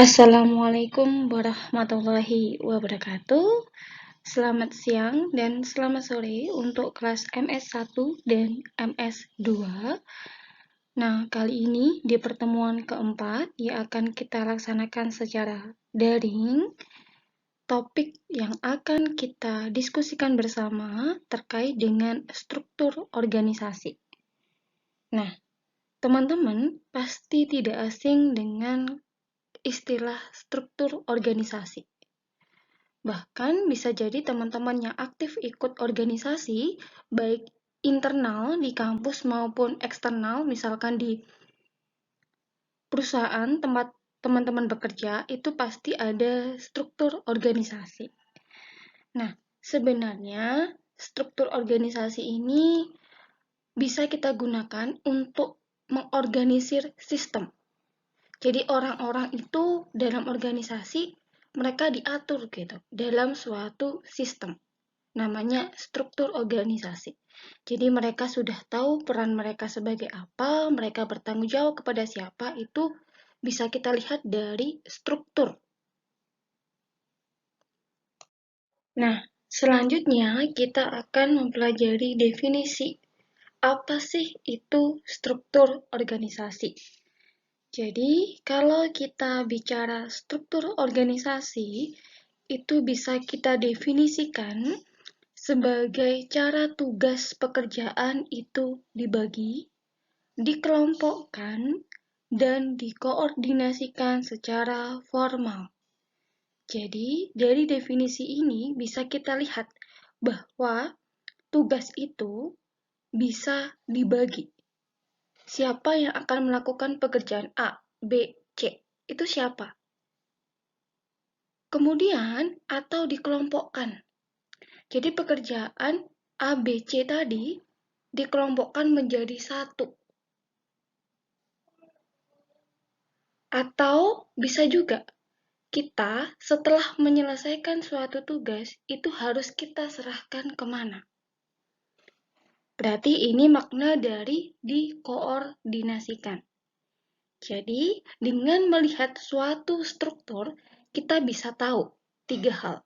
Assalamualaikum warahmatullahi wabarakatuh. Selamat siang dan selamat sore untuk kelas MS1 dan MS2. Nah, kali ini di pertemuan keempat yang akan kita laksanakan secara daring, topik yang akan kita diskusikan bersama terkait dengan struktur organisasi. Nah, teman-teman pasti tidak asing dengan istilah struktur organisasi. Bahkan bisa jadi teman-teman yang aktif ikut organisasi, baik internal di kampus maupun eksternal, misalkan di perusahaan tempat teman-teman bekerja, itu pasti ada struktur organisasi. Nah, sebenarnya struktur organisasi ini bisa kita gunakan untuk mengorganisir sistem. Jadi orang-orang itu dalam organisasi mereka diatur gitu dalam suatu sistem. Namanya struktur organisasi. Jadi mereka sudah tahu peran mereka sebagai apa, mereka bertanggung jawab kepada siapa, itu bisa kita lihat dari struktur. Nah, selanjutnya kita akan mempelajari definisi. Apa sih itu struktur organisasi? Jadi, kalau kita bicara struktur organisasi, itu bisa kita definisikan sebagai cara tugas pekerjaan itu dibagi, dikelompokkan, dan dikoordinasikan secara formal. Jadi, dari definisi ini bisa kita lihat bahwa tugas itu bisa dibagi. Siapa yang akan melakukan pekerjaan A, B, C? Itu siapa? Kemudian, atau dikelompokkan. Jadi pekerjaan A, B, C tadi dikelompokkan menjadi satu. Atau bisa juga kita setelah menyelesaikan suatu tugas itu harus kita serahkan kemana. Berarti ini makna dari dikoordinasikan. Jadi dengan melihat suatu struktur kita bisa tahu 3 hal.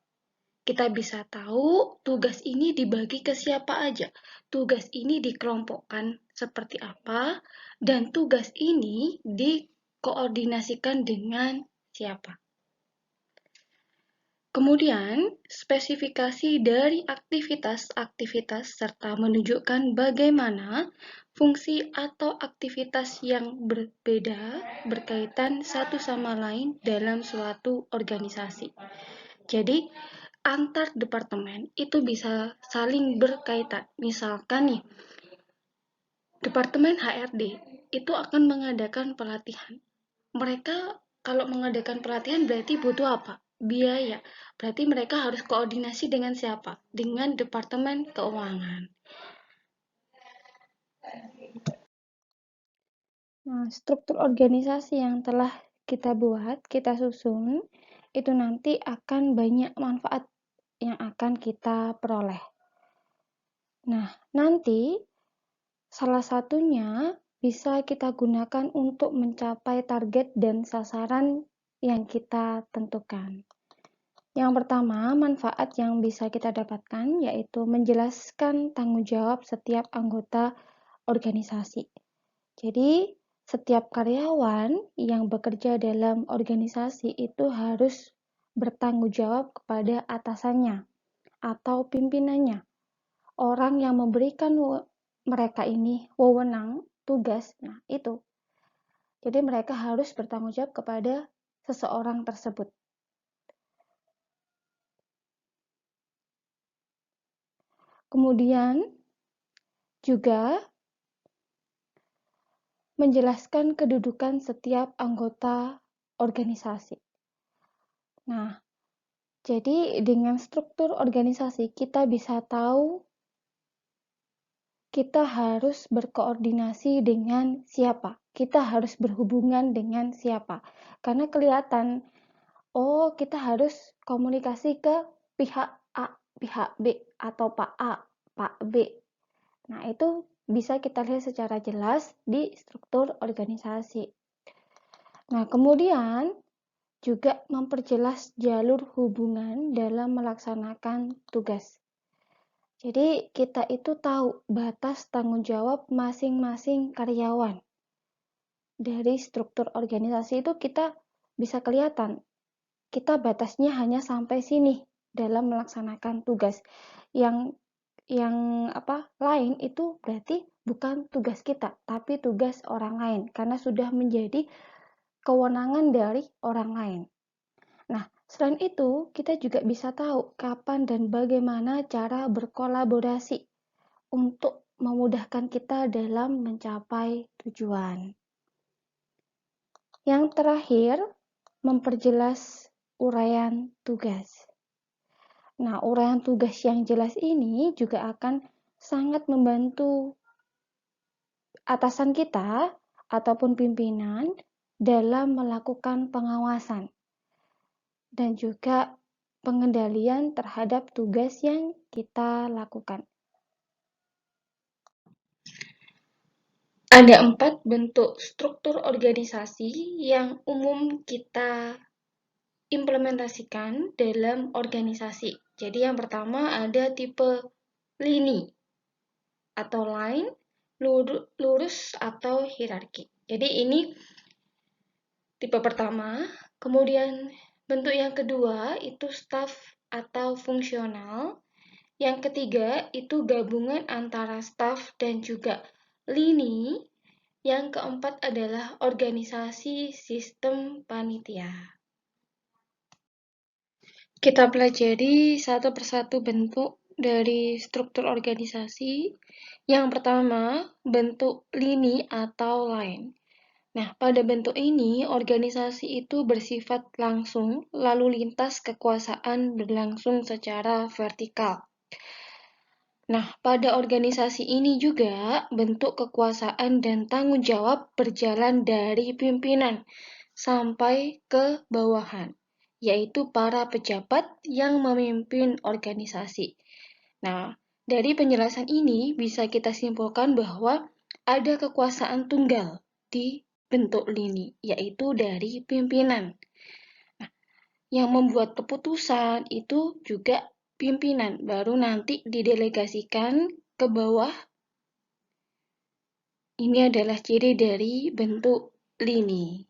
Kita bisa tahu tugas ini dibagi ke siapa aja, tugas ini dikelompokkan seperti apa, dan tugas ini dikoordinasikan dengan siapa. Kemudian, spesifikasi dari aktivitas-aktivitas serta menunjukkan bagaimana fungsi atau aktivitas yang berbeda berkaitan satu sama lain dalam suatu organisasi. Jadi, antar departemen itu bisa saling berkaitan. Misalkan nih, Departemen HRD itu akan mengadakan pelatihan. Mereka kalau mengadakan pelatihan berarti butuh apa? Biaya. Berarti mereka harus koordinasi dengan siapa? Dengan Departemen Keuangan. Nah, struktur organisasi yang telah kita buat, kita susun, itu nanti akan banyak manfaat yang akan kita peroleh. Nah, nanti salah satunya bisa kita gunakan untuk mencapai target dan sasaran yang kita tentukan. Yang pertama, manfaat yang bisa kita dapatkan yaitu menjelaskan tanggung jawab setiap anggota organisasi. Jadi, setiap karyawan yang bekerja dalam organisasi itu harus bertanggung jawab kepada atasannya atau pimpinannya. Orang yang memberikan mereka ini wewenang, tugas, nah itu. Jadi mereka harus bertanggung jawab kepada seseorang tersebut. Kemudian juga menjelaskan kedudukan setiap anggota organisasi. Nah, jadi dengan struktur organisasi kita bisa tahu kita harus berkoordinasi dengan siapa. Kita harus berhubungan dengan siapa. Karena kelihatan, oh kita harus komunikasi ke pihak A, pihak B, atau Pak A, Pak B. Nah, itu bisa kita lihat secara jelas di struktur organisasi. Nah, kemudian juga memperjelas jalur hubungan dalam melaksanakan tugas. Jadi kita itu tahu batas tanggung jawab masing-masing karyawan. Dari struktur organisasi itu kita bisa kelihatan, kita batasnya hanya sampai sini dalam melaksanakan tugas. Yang lain itu berarti bukan tugas kita, tapi tugas orang lain, karena sudah menjadi kewenangan dari orang lain. Nah, selain itu, kita juga bisa tahu kapan dan bagaimana cara berkolaborasi untuk memudahkan kita dalam mencapai tujuan. Yang terakhir, memperjelas uraian tugas. Nah, uraian tugas yang jelas ini juga akan sangat membantu atasan kita ataupun pimpinan dalam melakukan pengawasan dan juga pengendalian terhadap tugas yang kita lakukan. Ada 4 bentuk struktur organisasi yang umum kita implementasikan dalam organisasi. Jadi yang pertama ada tipe lini atau line, lurus atau hierarki. Jadi ini tipe pertama. Kemudian bentuk yang kedua itu staff atau fungsional. Yang ketiga itu gabungan antara staff dan juga lini. Yang keempat adalah organisasi sistem panitia. Kita pelajari satu persatu bentuk dari struktur organisasi. Yang pertama, bentuk lini atau line. Nah, pada bentuk ini, organisasi itu bersifat langsung, lalu lintas kekuasaan berlangsung secara vertikal. Nah, pada organisasi ini juga bentuk kekuasaan dan tanggung jawab berjalan dari pimpinan sampai ke bawahan, yaitu para pejabat yang memimpin organisasi. Nah, dari penjelasan ini bisa kita simpulkan bahwa ada kekuasaan tunggal di bentuk lini, yaitu dari pimpinan. Nah, yang membuat keputusan itu juga pimpinan, baru nanti didelegasikan ke bawah. Ini adalah ciri dari bentuk lini.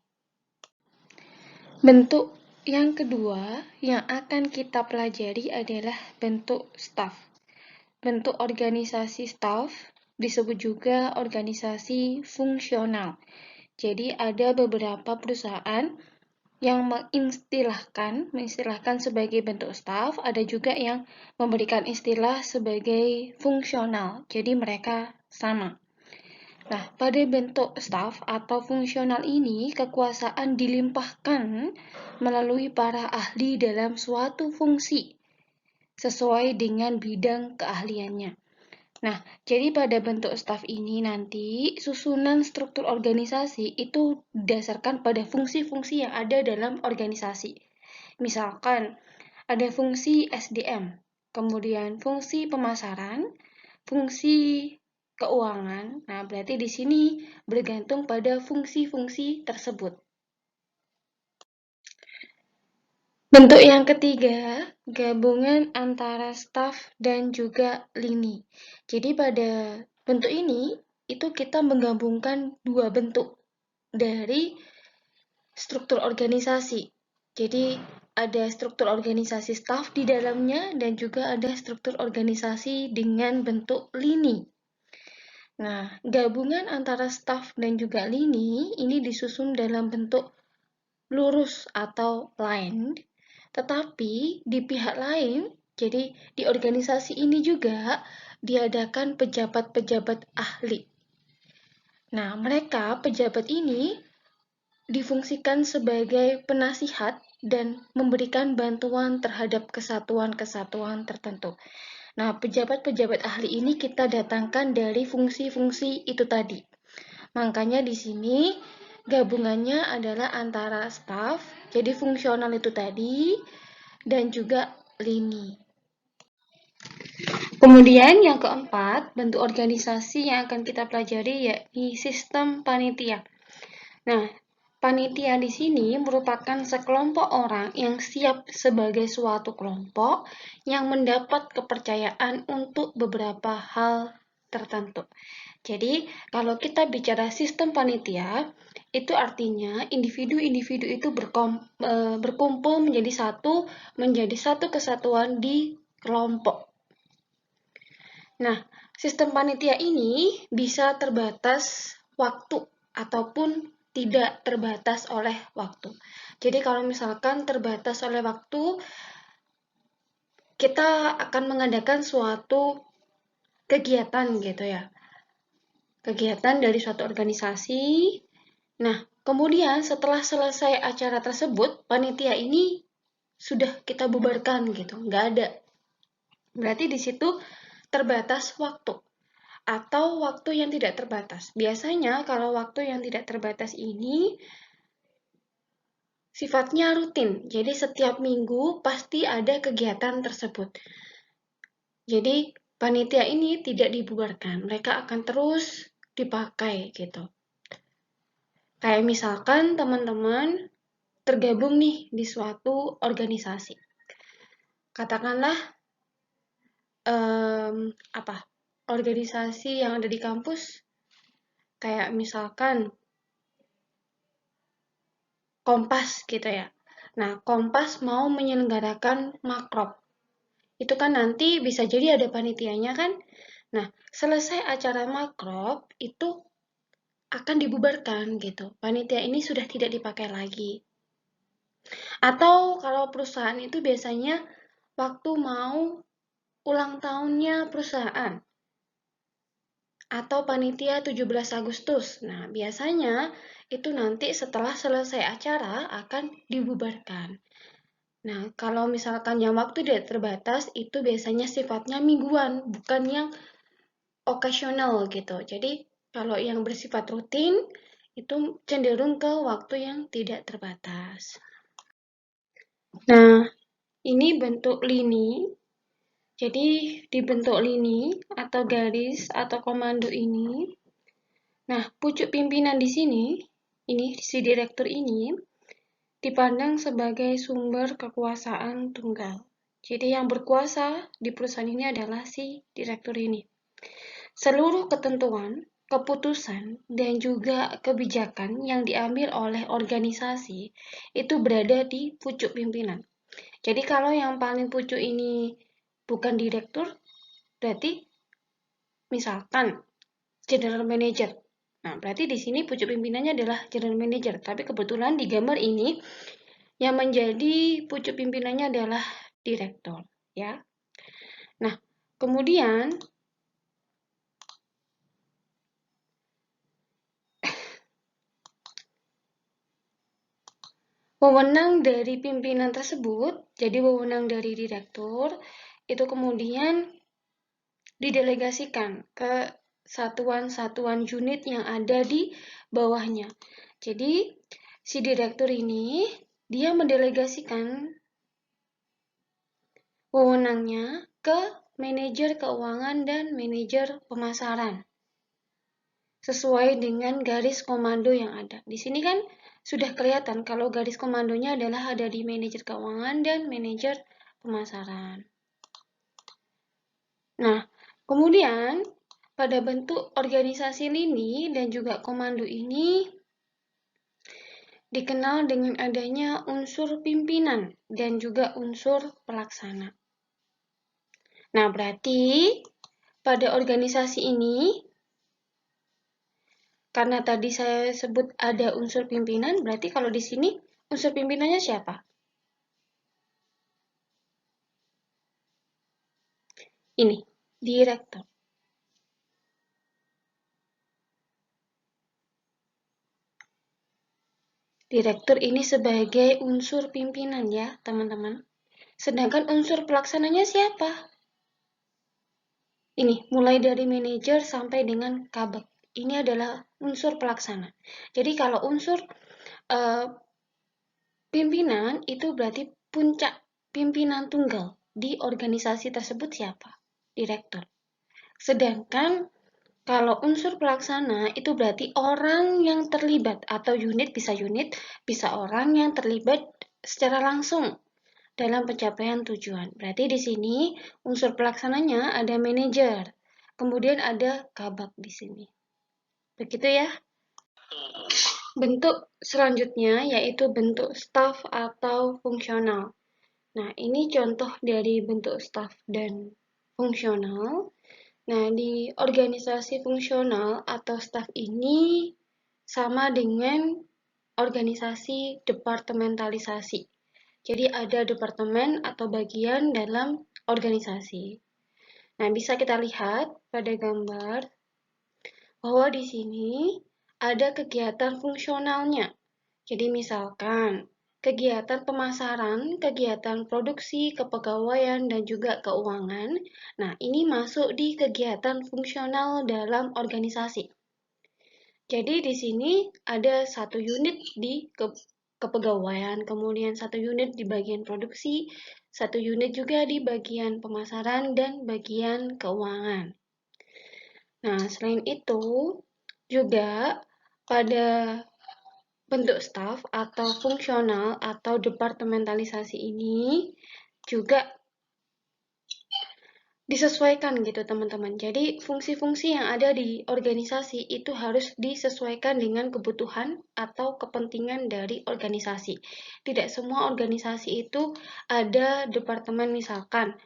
Bentuk yang kedua yang akan kita pelajari adalah bentuk staff. Bentuk organisasi staff disebut juga organisasi fungsional. Jadi ada beberapa perusahaan yang mengistilahkan sebagai bentuk staff, ada juga yang memberikan istilah sebagai fungsional. Jadi mereka sama. Nah, pada bentuk staff atau fungsional ini, kekuasaan dilimpahkan melalui para ahli dalam suatu fungsi, sesuai dengan bidang keahliannya. Nah, jadi pada bentuk staff ini nanti, susunan struktur organisasi itu didasarkan pada fungsi-fungsi yang ada dalam organisasi. Misalkan, ada fungsi SDM, kemudian fungsi pemasaran, fungsi keuangan. Nah, berarti di sini bergantung pada fungsi-fungsi tersebut. Bentuk yang ketiga, gabungan antara staff dan juga lini. Jadi pada bentuk ini, itu kita menggabungkan dua bentuk dari struktur organisasi. Jadi ada struktur organisasi staff di dalamnya dan juga ada struktur organisasi dengan bentuk lini. Nah, gabungan antara staff dan juga lini ini disusun dalam bentuk lurus atau line, tetapi di pihak lain, jadi di organisasi ini juga diadakan pejabat-pejabat ahli. Nah, mereka pejabat ini difungsikan sebagai penasihat dan memberikan bantuan terhadap kesatuan-kesatuan tertentu. Nah, pejabat-pejabat ahli ini kita datangkan dari fungsi-fungsi itu tadi. Makanya di sini gabungannya adalah antara staff, jadi fungsional itu tadi, dan juga lini. Kemudian yang keempat, bentuk organisasi yang akan kita pelajari yakni sistem panitia. Nah, Panitia di sini merupakan sekelompok orang yang siap sebagai suatu kelompok yang mendapat kepercayaan untuk beberapa hal tertentu. Jadi, kalau kita bicara sistem panitia, itu artinya individu-individu itu berkumpul menjadi satu kesatuan di kelompok. Nah, sistem panitia ini bisa terbatas waktu ataupun tidak terbatas oleh waktu. Jadi kalau misalkan terbatas oleh waktu, kita akan mengadakan suatu kegiatan gitu ya. Kegiatan dari suatu organisasi. Nah, kemudian setelah selesai acara tersebut, panitia ini sudah kita bubarkan gitu, nggak ada. Berarti di situ terbatas waktu atau waktu yang tidak terbatas. Biasanya kalau waktu yang tidak terbatas ini sifatnya rutin. Jadi setiap minggu pasti ada kegiatan tersebut. Jadi panitia ini tidak dibubarkan. Mereka akan terus dipakai gitu. Kayak misalkan teman-teman tergabung nih di suatu organisasi. Katakanlah organisasi yang ada di kampus, kayak misalkan Kompas gitu ya. Nah, Kompas mau menyelenggarakan makrab. Itu kan nanti bisa jadi ada panitianya kan. Nah, selesai acara makrab itu akan dibubarkan gitu. Panitia ini sudah tidak dipakai lagi. Atau kalau perusahaan itu biasanya waktu mau ulang tahunnya perusahaan atau panitia 17 Agustus. Nah, biasanya itu nanti setelah selesai acara akan dibubarkan. Nah, kalau misalkan yang waktu tidak terbatas, itu biasanya sifatnya mingguan, bukan yang okasional gitu. Jadi, kalau yang bersifat rutin, itu cenderung ke waktu yang tidak terbatas. Nah, ini bentuk lini. Jadi, di bentuk lini atau garis atau komando ini, nah, pucuk pimpinan di sini, ini si direktur ini, dipandang sebagai sumber kekuasaan tunggal. Jadi yang berkuasa di perusahaan ini adalah si direktur ini. Seluruh ketentuan, keputusan, dan juga kebijakan yang diambil oleh organisasi itu berada di pucuk pimpinan. Jadi kalau yang paling pucuk ini bukan direktur, berarti misalkan general manager. Nah, berarti di sini pucuk pimpinannya adalah general manager. Tapi kebetulan di gambar ini yang menjadi pucuk pimpinannya adalah direktur, ya. Nah, kemudian wewenang dari pimpinan tersebut, jadi wewenang dari direktur, itu kemudian didelegasikan ke satuan-satuan unit yang ada di bawahnya. Jadi, si direktur ini, dia mendelegasikan wewenangnya ke manajer keuangan dan manajer pemasaran. Sesuai dengan garis komando yang ada. Di sini kan sudah kelihatan kalau garis komandonya adalah ada di manajer keuangan dan manajer pemasaran. Nah, kemudian pada bentuk organisasi lini dan juga komando ini dikenal dengan adanya unsur pimpinan dan juga unsur pelaksana. Nah, berarti pada organisasi ini, karena tadi saya sebut ada unsur pimpinan, berarti kalau di sini unsur pimpinannya siapa? Ini, direktur. Direktur ini sebagai unsur pimpinan ya, teman-teman. Sedangkan unsur pelaksananya siapa? Ini, mulai dari manajer sampai dengan kabak. Ini adalah unsur pelaksana. Jadi kalau unsur pimpinan itu berarti puncak pimpinan tunggal di organisasi tersebut siapa? Direktur. Sedangkan Kalau unsur pelaksana itu berarti orang yang terlibat atau unit, bisa orang yang terlibat secara langsung dalam pencapaian tujuan. Berarti di sini unsur pelaksananya ada manajer, kemudian ada kabak di sini. Begitu ya. Bentuk selanjutnya yaitu bentuk staf atau fungsional. Nah, ini contoh dari bentuk staf dan fungsional. Nah, di organisasi fungsional atau staf ini sama dengan organisasi departementalisasi. Jadi ada departemen atau bagian dalam organisasi. Nah, bisa kita lihat pada gambar bahwa di sini ada kegiatan fungsionalnya. Jadi misalkan kegiatan pemasaran, kegiatan produksi, kepegawaian, dan juga keuangan. Nah, ini masuk di kegiatan fungsional dalam organisasi. Jadi di sini ada satu unit di kepegawaian, kemudian satu unit di bagian produksi, satu unit juga di bagian pemasaran dan bagian keuangan. Nah, selain itu juga pada bentuk staf atau fungsional atau departementalisasi ini juga disesuaikan gitu teman-teman. Jadi fungsi-fungsi yang ada di organisasi itu harus disesuaikan dengan kebutuhan atau kepentingan dari organisasi. Tidak semua organisasi itu ada departemen misalkan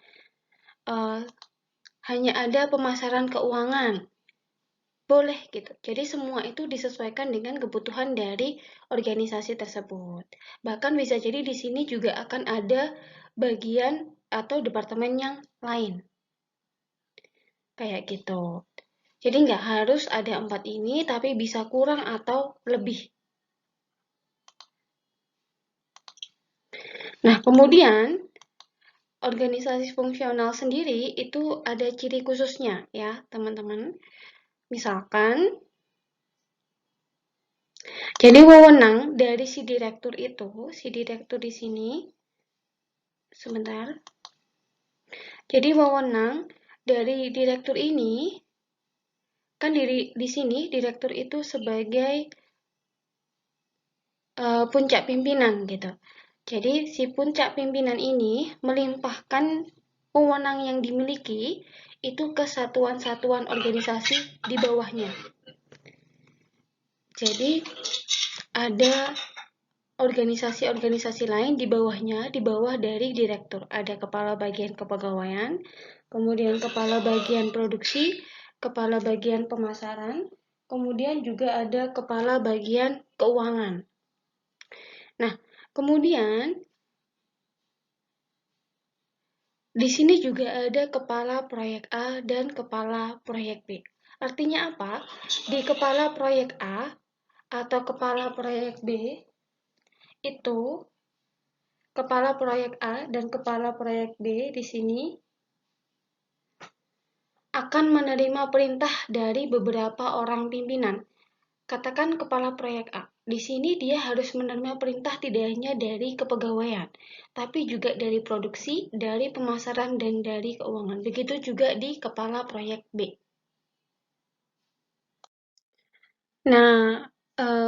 hanya ada pemasaran keuangan. Boleh gitu. Jadi semua itu disesuaikan dengan kebutuhan dari organisasi tersebut. Bahkan bisa jadi di sini juga akan ada bagian atau departemen yang lain. Kayak gitu. Jadi nggak harus ada 4 ini, tapi bisa kurang atau lebih. Nah, kemudian organisasi fungsional sendiri itu ada ciri khususnya ya, teman-teman. Misalkan, jadi wewenang dari si direktur itu, si direktur di sini, sebentar. Jadi wewenang dari direktur ini, kan di sini direktur itu sebagai puncak pimpinan gitu. Jadi si puncak pimpinan ini melimpahkan wewenang yang dimiliki itu ke satuan-satuan organisasi di bawahnya. Jadi ada organisasi-organisasi lain di bawahnya, di bawah dari direktur. Ada kepala bagian kepegawaian, kemudian kepala bagian produksi, kepala bagian pemasaran, kemudian juga ada kepala bagian keuangan. Nah, kemudian di sini juga ada kepala proyek A dan kepala proyek B. Artinya apa? Di kepala proyek A atau kepala proyek B itu kepala proyek A dan kepala proyek B di sini akan menerima perintah dari beberapa orang pimpinan. Katakan kepala proyek A. Di sini dia harus menerima perintah tidak hanya dari kepegawaian, tapi juga dari produksi, dari pemasaran, dan dari keuangan. Begitu juga di kepala proyek B. Nah,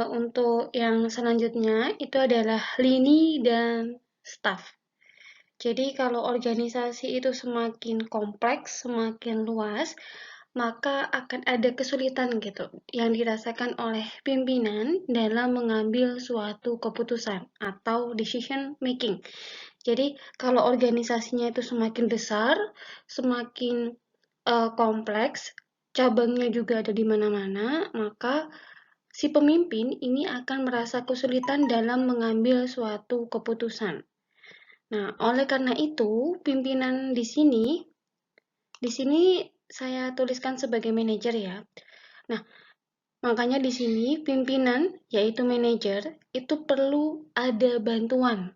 untuk yang selanjutnya itu adalah lini dan staff. Jadi kalau organisasi itu semakin kompleks, semakin luas, maka akan ada kesulitan gitu yang dirasakan oleh pimpinan dalam mengambil suatu keputusan atau decision making. Jadi kalau organisasinya itu semakin besar, semakin kompleks, cabangnya juga ada di mana-mana, maka si pemimpin ini akan merasa kesulitan dalam mengambil suatu keputusan. Nah, oleh karena itu, pimpinan di sini saya tuliskan sebagai manajer ya. Nah, makanya di sini pimpinan, yaitu manajer, itu perlu ada bantuan.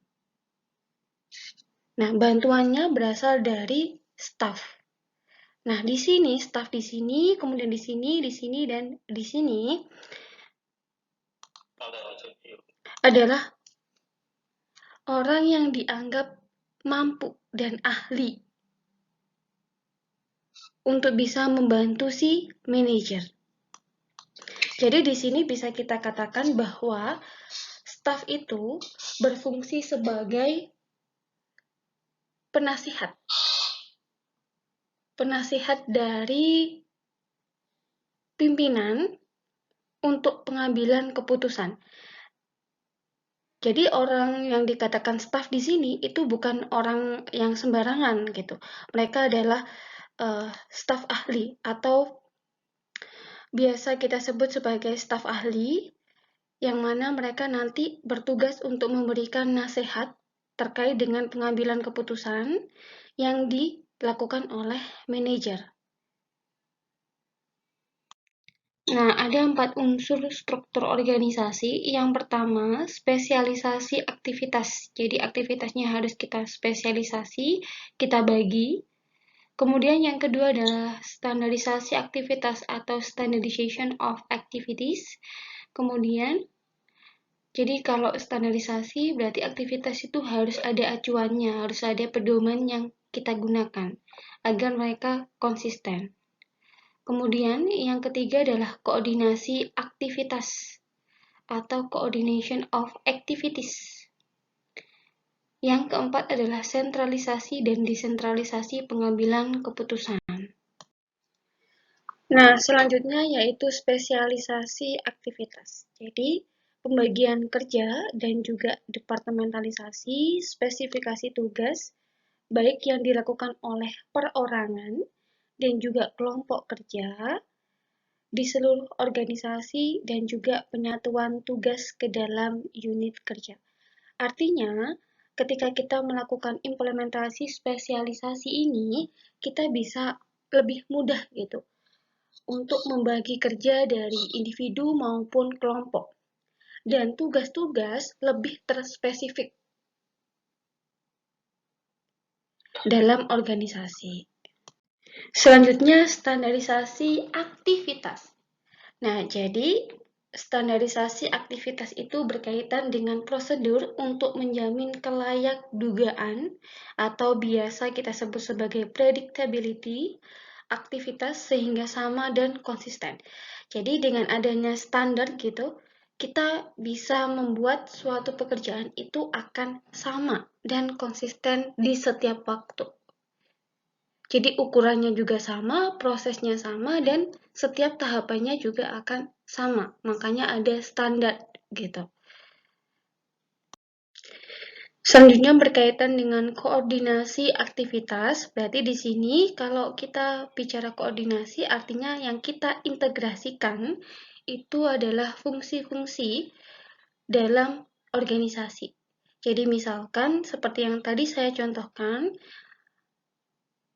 Nah, bantuannya berasal dari staff. Nah, di sini, staff di sini, kemudian di sini, dan di sini adalah orang yang dianggap mampu dan ahli. untuk bisa membantu si manajer. Jadi di sini bisa kita katakan bahwa staf itu berfungsi sebagai penasihat. Penasihat dari pimpinan untuk pengambilan keputusan. Jadi orang yang dikatakan staf di sini itu bukan orang yang sembarangan gitu. Mereka adalah staf ahli atau biasa kita sebut sebagai staf ahli, yang mana mereka nanti bertugas untuk memberikan nasihat terkait dengan pengambilan keputusan yang dilakukan oleh manajer. Nah, ada 4 unsur struktur organisasi. Yang pertama, spesialisasi aktivitas. Jadi, aktivitasnya harus kita spesialisasi, kita bagi. Kemudian yang kedua adalah standarisasi aktivitas atau standardization of activities. Kemudian, jadi kalau standarisasi berarti aktivitas itu harus ada acuannya, harus ada pedoman yang kita gunakan agar mereka konsisten. Kemudian yang ketiga adalah koordinasi aktivitas atau coordination of activities. Yang keempat adalah sentralisasi dan desentralisasi pengambilan keputusan. Nah, selanjutnya yaitu spesialisasi aktivitas. Jadi, pembagian kerja dan juga departementalisasi spesifikasi tugas, baik yang dilakukan oleh perorangan dan juga kelompok kerja, di seluruh organisasi dan juga penyatuan tugas ke dalam unit kerja. Artinya, ketika kita melakukan implementasi spesialisasi ini, kita bisa lebih mudah gitu untuk membagi kerja dari individu maupun kelompok. Dan tugas-tugas lebih terspesifik dalam organisasi. Selanjutnya, standarisasi aktivitas. Nah, jadi standarisasi aktivitas itu berkaitan dengan prosedur untuk menjamin kelayak dugaan atau biasa kita sebut sebagai predictability aktivitas sehingga sama dan konsisten. Jadi dengan adanya standar gitu, kita bisa membuat suatu pekerjaan itu akan sama dan konsisten di setiap waktu. Jadi ukurannya juga sama, prosesnya sama, dan setiap tahapannya juga akan sama. Makanya ada standar gitu. Selanjutnya berkaitan dengan koordinasi aktivitas. Berarti di sini kalau kita bicara koordinasi artinya yang kita integrasikan itu adalah fungsi-fungsi dalam organisasi. Jadi misalkan seperti yang tadi saya contohkan,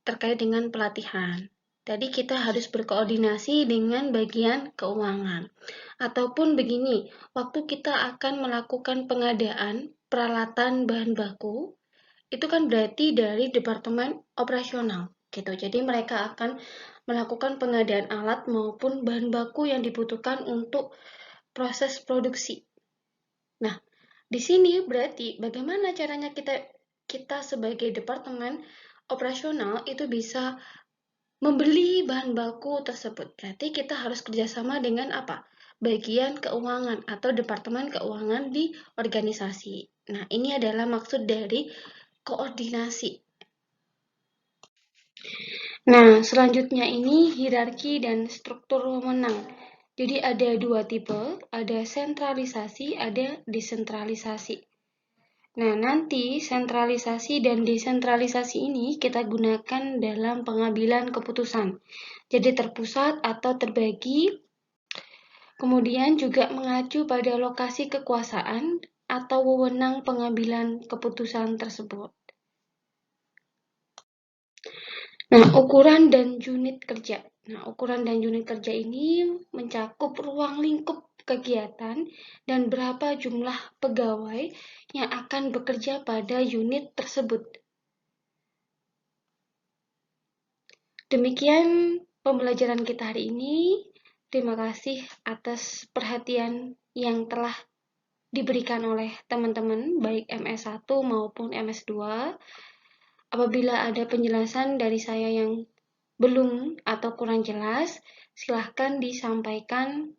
terkait dengan pelatihan. Jadi kita harus berkoordinasi dengan bagian keuangan. Ataupun begini, waktu kita akan melakukan pengadaan peralatan bahan baku, itu kan berarti dari departemen operasional gitu. Jadi mereka akan melakukan pengadaan alat maupun bahan baku yang dibutuhkan untuk proses produksi. Nah, di sini berarti bagaimana caranya kita sebagai departemen operasional itu bisa membeli bahan baku tersebut. Berarti kita harus kerjasama dengan apa? Bagian keuangan atau departemen keuangan di organisasi. Nah, ini adalah maksud dari koordinasi. Nah, selanjutnya ini hierarki dan struktur wewenang. Jadi ada dua tipe, ada sentralisasi, ada desentralisasi. Nah, nanti sentralisasi dan desentralisasi ini kita gunakan dalam pengambilan keputusan. Jadi terpusat atau terbagi, kemudian juga mengacu pada lokasi kekuasaan atau wewenang pengambilan keputusan tersebut. Nah, ukuran dan unit kerja. Nah, ukuran dan unit kerja ini mencakup ruang lingkup kegiatan dan berapa jumlah pegawai yang akan bekerja pada unit tersebut. Demikian pembelajaran kita hari ini. Terima kasih atas perhatian yang telah diberikan oleh teman-teman, baik MS1 maupun MS2. Apabila ada penjelasan dari saya yang belum atau kurang jelas, silahkan disampaikan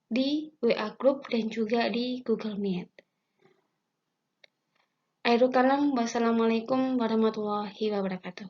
di WA Group dan juga di Google Meet. Akhirul kalam, wassalamualaikum warahmatullahi wabarakatuh.